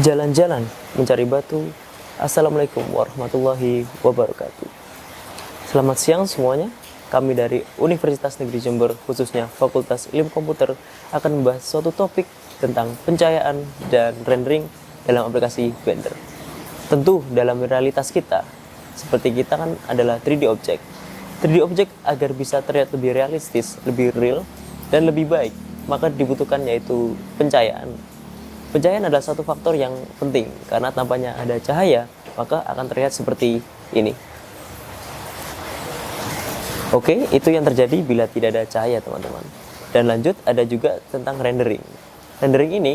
Jalan-jalan mencari batu. Assalamualaikum warahmatullahi wabarakatuh. Selamat siang semuanya. Kami dari Universitas Negeri Jember, khususnya Fakultas Ilmu Komputer, akan membahas suatu topik tentang pencahayaan dan rendering dalam aplikasi Blender. Tentu dalam realitas kita, seperti kita kan adalah 3D object. 3D object agar bisa terlihat lebih realistis, lebih real, dan lebih baik, maka dibutuhkan yaitu pencahayaan. Pencahayaan adalah satu faktor yang penting karena tanpanya ada cahaya, maka akan terlihat seperti ini. Oke, itu yang terjadi bila tidak ada cahaya, teman-teman. Dan lanjut, ada juga tentang rendering. Rendering ini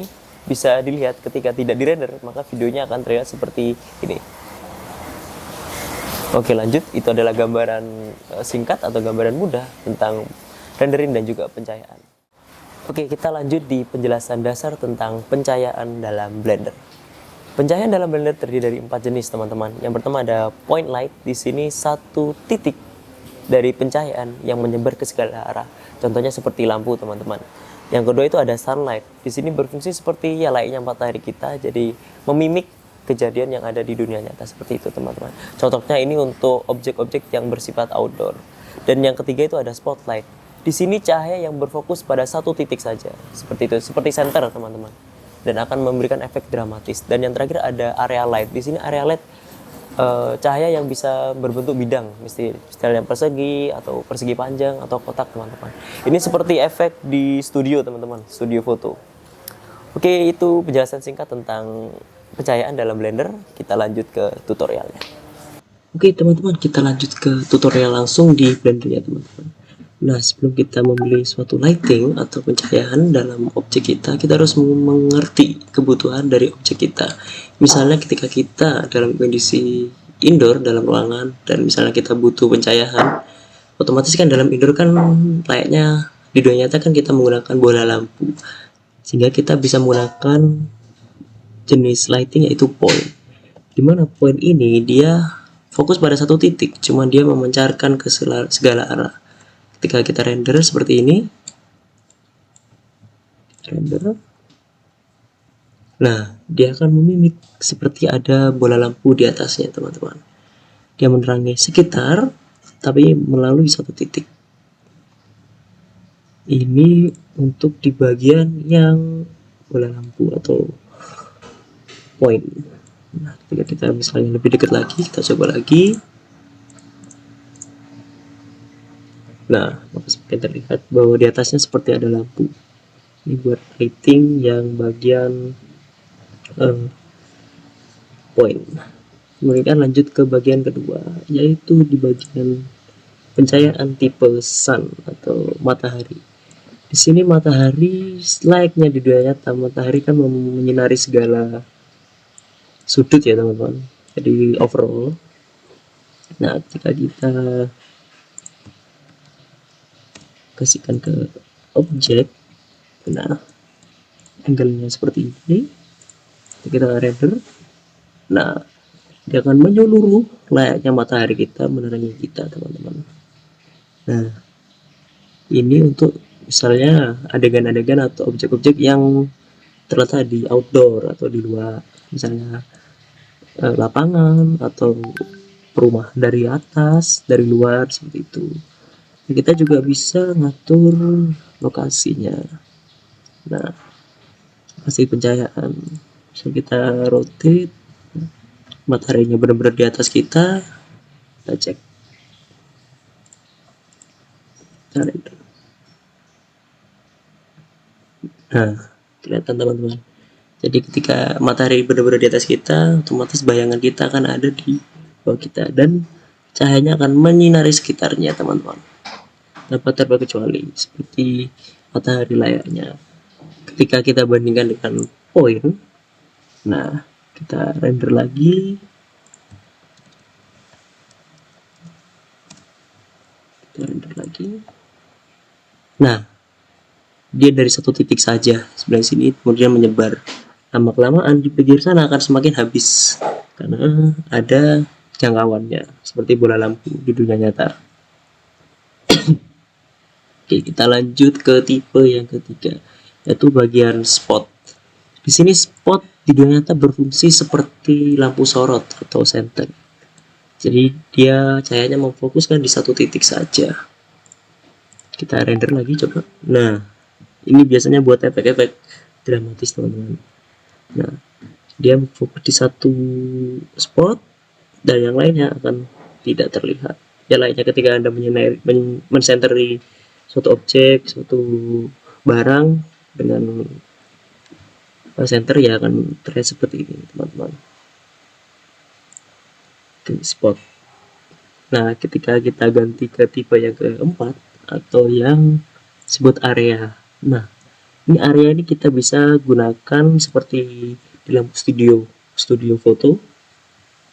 bisa dilihat ketika tidak dirender, maka videonya akan terlihat seperti ini. Oke, lanjut. Itu adalah gambaran singkat atau gambaran mudah tentang rendering dan juga pencahayaan. Oke, kita lanjut di penjelasan dasar tentang pencahayaan dalam Blender. Pencahayaan dalam Blender terdiri dari 4 jenis, teman-teman. Yang pertama ada point light. Di sini satu titik dari pencahayaan yang menyebar ke segala arah. Contohnya seperti lampu, teman-teman. Yang kedua itu ada sunlight. Di sini berfungsi seperti ya layaknya matahari kita, jadi memimik kejadian yang ada di dunia nyata seperti itu, teman-teman. Contohnya ini untuk objek-objek yang bersifat outdoor. Dan yang ketiga itu ada spotlight. Di sini cahaya yang berfokus pada satu titik saja, seperti itu, seperti center, teman-teman, dan akan memberikan efek dramatis. Dan yang terakhir ada area light. Di sini area light cahaya yang bisa berbentuk bidang, misalnya persegi atau persegi panjang atau kotak, teman-teman. Ini seperti efek di studio, teman-teman, studio foto. Oke, itu penjelasan singkat tentang pencahayaan dalam Blender. Kita lanjut ke tutorialnya. Oke, teman-teman, kita lanjut ke tutorial langsung di Blender ya, teman-teman. Nah, sebelum kita memilih suatu lighting atau pencahayaan dalam objek kita harus mengerti kebutuhan dari objek kita. Misalnya ketika kita dalam kondisi indoor dalam ruangan dan misalnya kita butuh pencahayaan, otomatis kan dalam indoor kan layaknya di dunia nyata kan kita menggunakan bola lampu. Sehingga kita bisa menggunakan jenis lighting yaitu point. Dimana point ini dia fokus pada satu titik, cuma dia memancarkan ke segala arah. Ketika kita render seperti ini, render, nah dia akan memimik seperti ada bola lampu di atasnya, teman-teman. Dia menerangi sekitar tapi melalui satu titik. Ini untuk di bagian yang bola lampu atau point. Nah, ketika kita misalnya lebih dekat lagi, kita coba lagi. Nah, maka semakin terlihat bahwa di atasnya seperti ada lampu. Ini buat lighting yang bagian point. Kemudian lanjut ke bagian kedua, yaitu di bagian pencahayaan tipe sun atau matahari. Di sini matahari layaknya di dunia nyata, matahari kan menyinari segala sudut ya, teman-teman. Jadi overall. Nah, ketika kita kasihkan ke objek, nah angle-nya seperti ini, kita render, nah dia akan menyeluruh layaknya matahari kita menerangi kita, teman-teman. Nah, ini untuk misalnya adegan-adegan atau objek-objek yang terletak di outdoor atau di luar, misalnya lapangan atau rumah dari atas, dari luar, seperti itu. Kita juga bisa ngatur lokasinya. Nah, lokasi pencahayaan bisa kita rotate, mataharinya benar-benar di atas kita cek. Nah, kelihatan, teman-teman. Jadi ketika matahari benar-benar di atas kita, otomatis bayangan kita akan ada di bawah kita dan cahayanya akan menyinari sekitarnya, teman-teman. Tanpa terkecuali seperti matahari layaknya. Ketika kita bandingkan dengan point, nah kita render lagi, nah dia dari satu titik saja sebelah sini, kemudian menyebar. Lama kelamaan di pinggir sana akan semakin habis karena ada jangkauannya seperti bola lampu di dunia nyata. Oke, kita lanjut ke tipe yang ketiga, yaitu bagian spot. Di Di sini spot di dunia nyata berfungsi seperti lampu sorot atau senter. Jadi dia cahayanya memfokuskan di satu titik saja. Kita render lagi coba. Nah, ini biasanya buat efek-efek dramatis teman-teman. Nah, dia fokus di satu spot dan yang lainnya akan tidak terlihat. Yang lainnya ketika Anda mensenteri suatu objek, suatu barang dengan center ya akan terlihat seperti ini teman-teman. Spot. Nah, ketika kita ganti ke tipe yang keempat atau yang disebut area. Nah, ini area ini kita bisa gunakan seperti di lampu studio foto.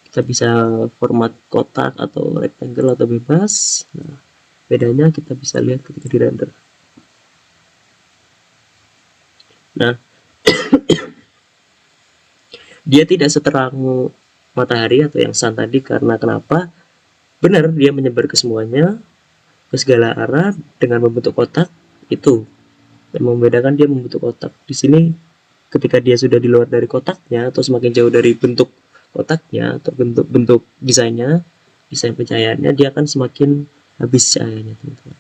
Kita bisa format kotak atau rectangle atau bebas. Nah, bedanya kita bisa lihat ketika di render. Nah, dia tidak seterang matahari atau yang sun tadi karena kenapa? Benar, dia menyebar ke semuanya, ke segala arah dengan membentuk kotak itu. Dan membedakan dia membentuk kotak. Di sini ketika dia sudah di luar dari kotaknya atau semakin jauh dari bentuk kotaknya atau bentuk desainnya, desain pencahayaannya, dia akan semakin habis cahayanya teman-teman.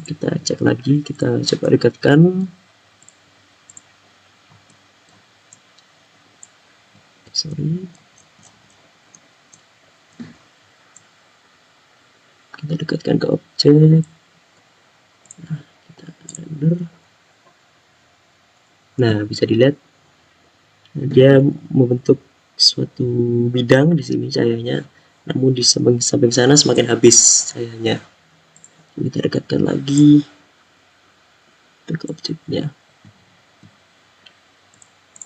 Kita cek lagi, kita coba dekatkan. Sorry. Kita dekatkan ke objek. Nah, kita render. Nah, bisa dilihat dia membentuk suatu bidang di sini cahayanya, namun di samping sana semakin habis cahayanya. Kita dekatkan lagi ke objeknya,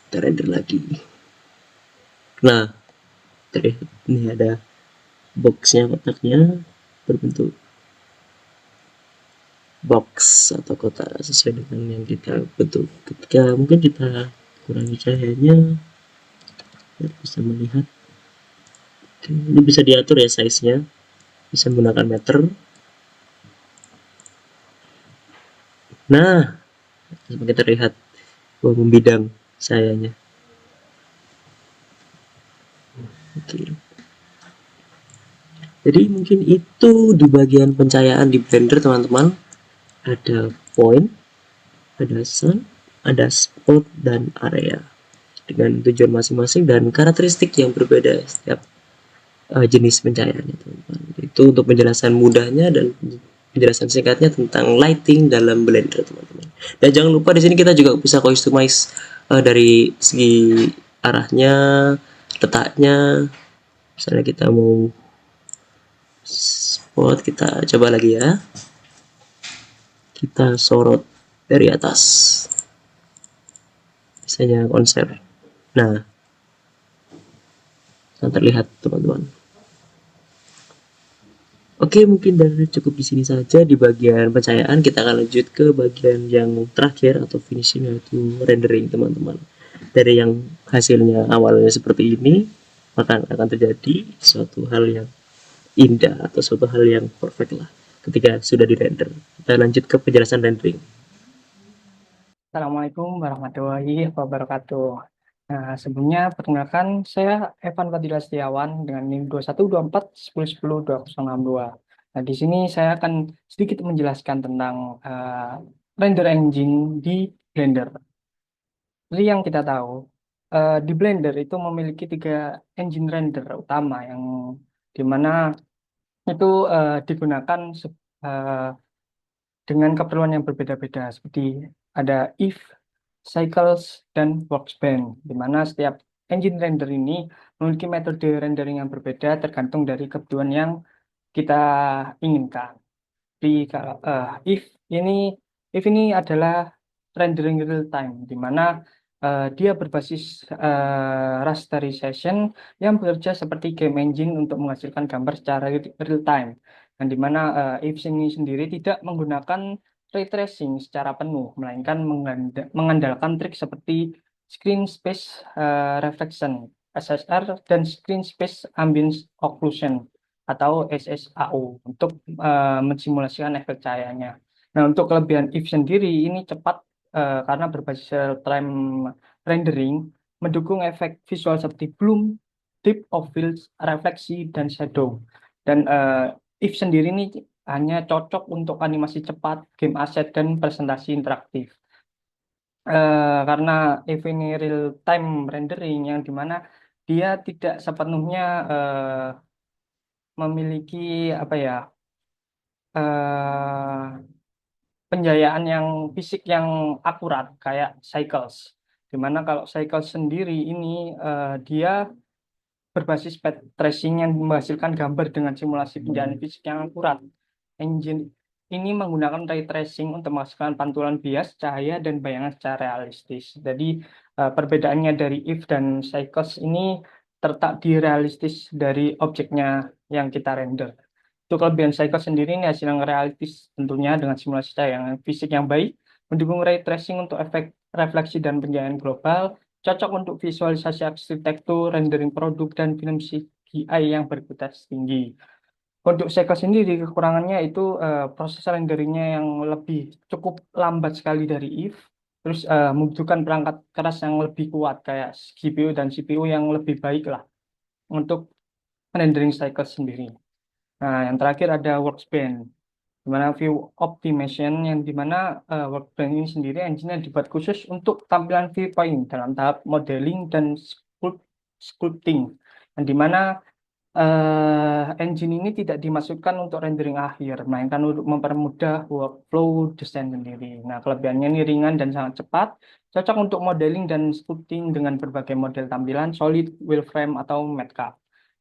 kita render lagi. Nah, terlihat ini ada boxnya, kotaknya berbentuk box atau kotak sesuai dengan yang kita bentuk. Ketika mungkin kita kurangi cahayanya, kita bisa melihat. Ini bisa diatur ya size-nya, bisa menggunakan meter. Nah, semakin terlihat membidang cahayanya. Oke. Jadi mungkin itu di bagian pencahayaan di Blender teman-teman. Ada point, ada sun, ada spot, dan area dengan tujuan masing-masing dan karakteristik yang berbeda setiap jenis pencahayaannya teman-teman. Itu untuk penjelasan mudahnya dan penjelasan singkatnya tentang lighting dalam Blender teman-teman. Dan jangan lupa di sini kita juga bisa customize dari segi arahnya, letaknya. Misalnya kita mau spot, kita coba lagi ya. Kita sorot dari atas. Misalnya konser. Nah, akan terlihat teman-teman. Oke, mungkin dari cukup di sini saja di bagian pencahayaan. Kita akan lanjut ke bagian yang terakhir atau finishing, yaitu rendering teman-teman. Dari yang hasilnya awalnya seperti ini, maka akan terjadi suatu hal yang indah atau suatu hal yang perfect lah ketika sudah di render. Kita lanjut ke penjelasan rendering. Assalamualaikum warahmatullahi wabarakatuh. Nah, sebelumnya perkenalkan saya Evan Fadila Setiawan dengan NIM 212410102062. Nah, di sini saya akan sedikit menjelaskan tentang render engine di Blender. Seperti yang kita tahu, di Blender itu memiliki 3 engine render utama yang dimana itu digunakan eh, dengan keperluan yang berbeda-beda seperti ada if, cycles, dan workspace, di mana setiap engine render ini memiliki metode rendering yang berbeda tergantung dari kebutuhan yang kita inginkan. Di ini if ini adalah rendering real time, di mana dia berbasis rasterization yang bekerja seperti game engine untuk menghasilkan gambar secara real time, dan di mana if ini sendiri tidak menggunakan ray tracing secara penuh, melainkan mengandalkan trik seperti screen space reflection (SSR) dan screen space ambient occlusion atau SSAO untuk mensimulasikan efek cahayanya. Nah, untuk kelebihan if sendiri ini cepat karena berbasis real time rendering mendukung efek visual seperti bloom, depth of field, refleksi, dan shadow. Dan if sendiri ini hanya cocok untuk animasi cepat, game asset, dan presentasi interaktif. Karena if ini real time rendering yang dimana dia tidak sepenuhnya memiliki apa ya eh, penjayaan yang fisik yang akurat kayak Cycles. Dimana kalau Cycles sendiri ini dia berbasis path tracing yang menghasilkan gambar dengan simulasi penjayaan fisik yang akurat. Engine ini menggunakan ray tracing untuk menghasilkan pantulan bias, cahaya, dan bayangan secara realistis. Jadi perbedaannya dari if dan Cycles ini terletak di realistis dari objeknya yang kita render. Untuk kelebihan Cycle sendiri ini hasil yang realistis tentunya dengan simulasi cahaya yang fisik yang baik, mendukung ray tracing untuk efek refleksi dan penjayaan global, cocok untuk visualisasi arsitektur, rendering produk, dan film CGI yang berkualitas tinggi. Untuk Cycle sendiri kekurangannya itu proses renderingnya yang lebih cukup lambat sekali dari if, terus membutuhkan perangkat keras yang lebih kuat kayak GPU dan CPU yang lebih baik lah untuk rendering Cycle sendiri. Nah, yang terakhir ada Workspace, di mana view optimization yang di mana Workspace ini sendiri engine-nya dibuat khusus untuk tampilan viewpoint dalam tahap modeling dan sculpting, yang di mana engine ini tidak dimaksudkan untuk rendering akhir, melainkan untuk mempermudah workflow desain sendiri. Nah, kelebihannya ini ringan dan sangat cepat, cocok untuk modeling dan sculpting dengan berbagai model tampilan, solid, wireframe, atau matcap.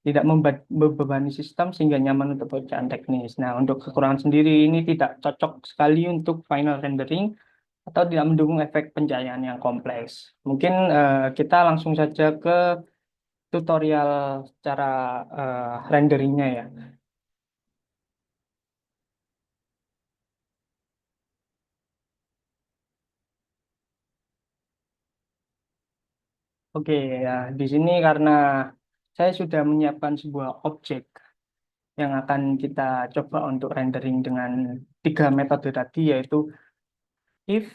Tidak membebani sistem sehingga nyaman untuk pekerjaan teknis. Nah, untuk kekurangan sendiri ini tidak cocok sekali untuk final rendering atau tidak mendukung efek pencahayaan yang kompleks. Mungkin kita langsung saja ke tutorial cara renderingnya ya. Oke ya, di sini karena saya sudah menyiapkan sebuah objek yang akan kita coba untuk rendering dengan tiga metode tadi yaitu if,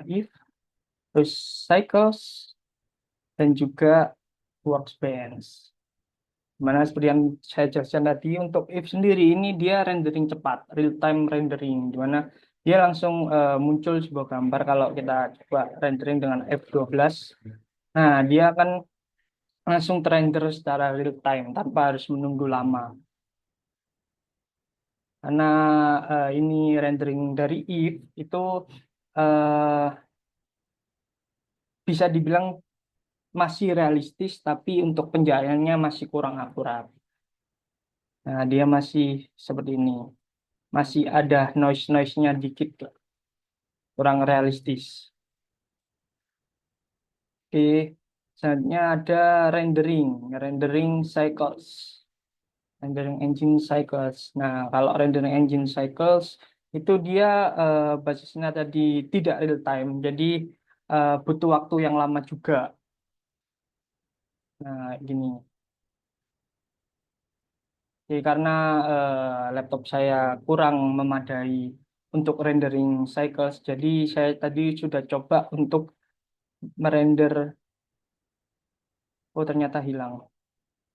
if, terus cycles dan juga workspace. Mana seperti yang saya jelaskan tadi untuk if sendiri ini dia rendering cepat, real time rendering, di mana dia langsung muncul sebuah gambar kalau kita coba rendering dengan F12. Nah, dia akan langsung terrender secara real time tanpa harus menunggu lama. Karena ini rendering dari if itu eh, bisa dibilang masih realistis, tapi untuk penjahayannya masih kurang akurat. Nah, dia masih seperti ini. Masih ada noise-noise-nya dikit, lah. Kurang realistis. Oke, selanjutnya ada rendering, rendering cycles, rendering engine cycles. Nah, kalau rendering engine cycles itu dia basisnya tadi tidak real time, jadi butuh waktu yang lama juga. Nah, gini. Jadi karena laptop saya kurang memadai untuk rendering cycles, jadi saya tadi sudah coba untuk merender. Oh, ternyata hilang.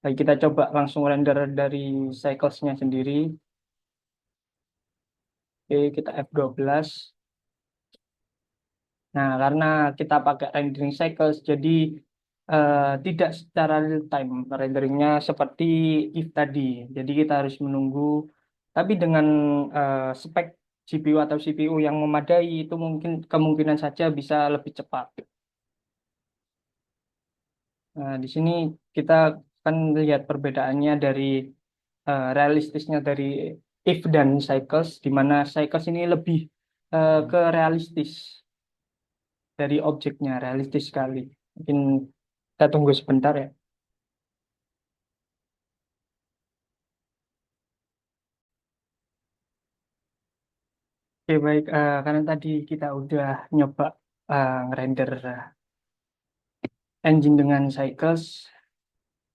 Baik, kita coba langsung render dari cyclesnya sendiri. Oke, kita F12. Nah, karena kita pakai rendering cycles, jadi tidak secara real time renderingnya seperti if tadi. Jadi kita harus menunggu. Tapi dengan spek GPU atau CPU yang memadai, itu mungkin kemungkinan saja bisa lebih cepat. Nah, di sini kita akan lihat perbedaannya dari realistisnya dari if dan cycles, di mana cycles ini lebih ke realistis dari objeknya, realistis sekali. Mungkin kita tunggu sebentar ya. Oke, baik. Karena tadi kita udah nyoba ngerender engine dengan cycles,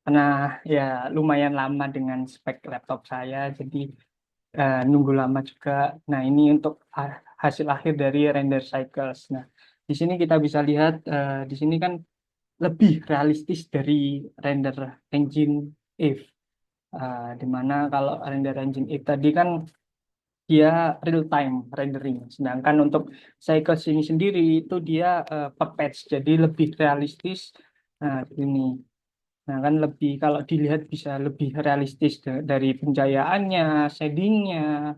karena ya lumayan lama dengan spek laptop saya, jadi nunggu lama juga. Nah, ini untuk hasil akhir dari render cycles. Nah, di sini kita bisa lihat, di sini kan lebih realistis dari render engine Eve. Di mana kalau render engine Eve tadi kan dia real time rendering, sedangkan untuk cycles ini sendiri itu dia per patch, jadi lebih realistis. Nah, ini. Nah, kan lebih kalau dilihat bisa lebih realistis dari pencahayaannya, shadingnya.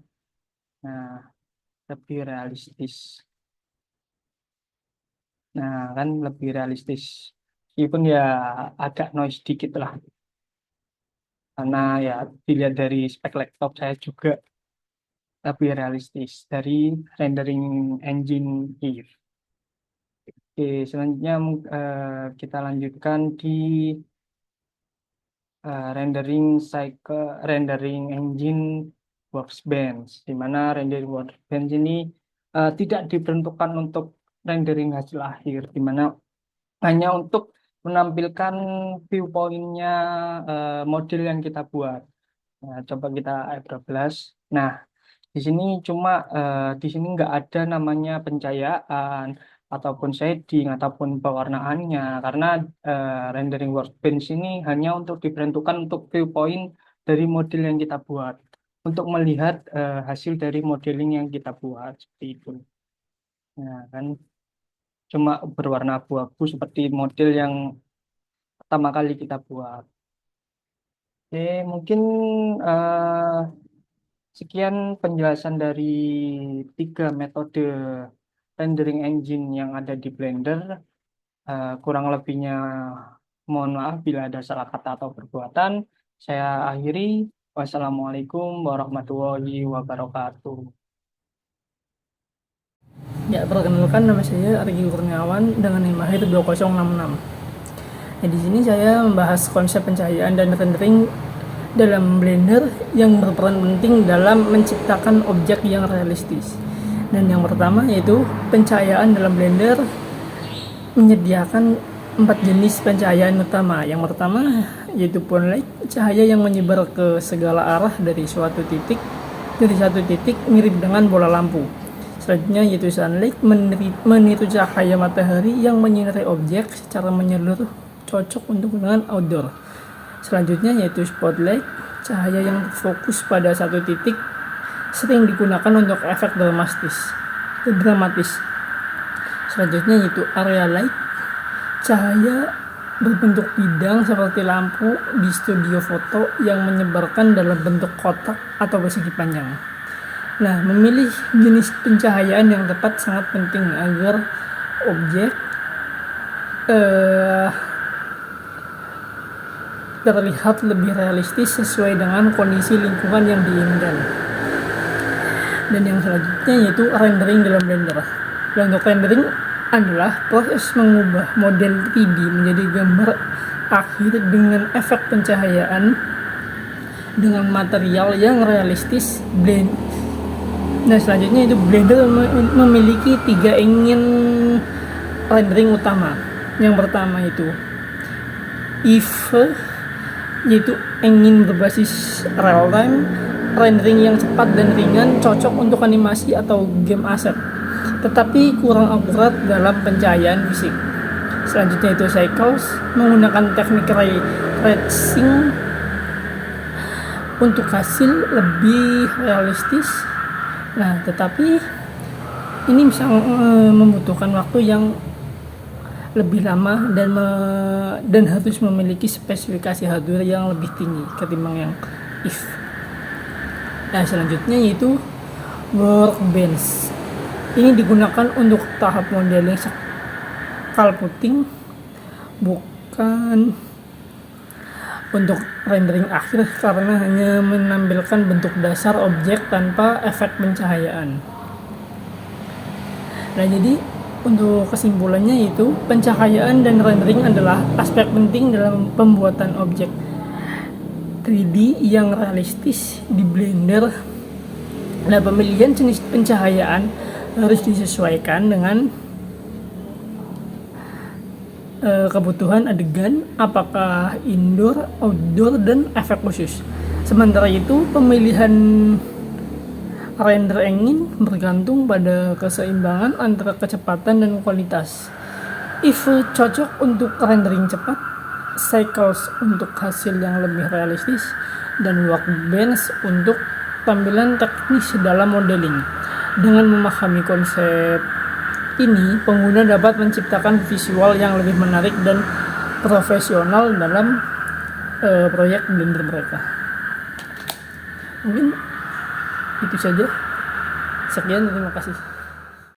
Nah, lebih realistis. Nah, kan lebih realistis. Meskipun ya agak noise dikit lah. Karena ya dilihat dari spek laptop saya juga lebih realistis dari rendering engine Eve. Oke, selanjutnya kita lanjutkan di rendering engine Workbench, di mana rendering Workbench ini tidak diperuntukkan untuk rendering hasil akhir, di mana hanya untuk menampilkan viewpoint-nya model yang kita buat. Nah, coba kita F12. Nah, di sini cuma di sini nggak ada namanya pencahayaan ataupun shading ataupun pewarnaannya, karena rendering workbench ini hanya untuk diperuntukkan untuk viewpoint dari model yang kita buat, untuk melihat hasil dari modeling yang kita buat seperti itu. Nah, kan cuma berwarna abu-abu seperti model yang pertama kali kita buat. Oke, mungkin eh, sekian penjelasan dari 3 metode rendering engine yang ada di Blender. Kurang lebihnya mohon maaf bila ada salah kata atau perbuatan. Saya akhiri. Wassalamualaikum warahmatullahi wabarakatuh. Ya, perkenalkan nama saya Argi Kurniawan dengan NIM akhir 2066. Nah, di sini saya membahas konsep pencahayaan dan rendering dalam Blender yang berperan penting dalam menciptakan objek yang realistis. Dan yang pertama yaitu pencahayaan dalam Blender menyediakan 4 jenis pencahayaan utama. Yang pertama yaitu point light, cahaya yang menyebar ke segala arah dari satu titik mirip dengan bola lampu. Selanjutnya yaitu sunlight, meniru cahaya matahari yang menyinari objek secara menyeluruh, cocok untuk gunakan outdoor. Selanjutnya yaitu spotlight, cahaya yang fokus pada satu titik, sering digunakan untuk efek dramatis. Selanjutnya yaitu area light, cahaya berbentuk bidang seperti lampu di studio foto yang menyebarkan dalam bentuk kotak atau persegi panjang. Nah, memilih jenis pencahayaan yang tepat sangat penting agar objek terlihat lebih realistis sesuai dengan kondisi lingkungan yang diinginkan. Dan yang selanjutnya yaitu rendering dalam Blender. Dan untuk rendering adalah proses mengubah model 3D menjadi gambar akhir dengan efek pencahayaan dengan material yang realistis. Nah, selanjutnya itu Blender memiliki 3 engine rendering utama. Yang pertama itu Eve, yaitu engine berbasis real time, rendering yang cepat dan ringan, cocok untuk animasi atau game asset, tetapi kurang akurat dalam pencahayaan fisik. Selanjutnya itu Cycles, menggunakan teknik ray tracing untuk hasil lebih realistis. Nah, tetapi ini bisa membutuhkan waktu yang lebih lama dan harus memiliki spesifikasi hardware yang lebih tinggi ketimbang yang Eve. Nah, selanjutnya yaitu Workbench. Ini digunakan untuk tahap modeling sculpting, bukan untuk rendering akhir, karena hanya menampilkan bentuk dasar objek tanpa efek pencahayaan. Nah, jadi untuk kesimpulannya yaitu pencahayaan dan rendering adalah aspek penting dalam pembuatan objek 3D yang realistis di Blender. Nah, pemilihan jenis pencahayaan harus disesuaikan dengan kebutuhan adegan, apakah indoor, outdoor, dan efek khusus. Sementara itu, pemilihan render engine bergantung pada keseimbangan antara kecepatan dan kualitas. If cocok untuk rendering cepat, cycles untuk hasil yang lebih realistis, dan workbench untuk tampilan teknis dalam modeling. Dengan memahami konsep ini, pengguna dapat menciptakan visual yang lebih menarik dan profesional dalam proyek Blender mereka. Mungkin itu saja. Sekian, terima kasih.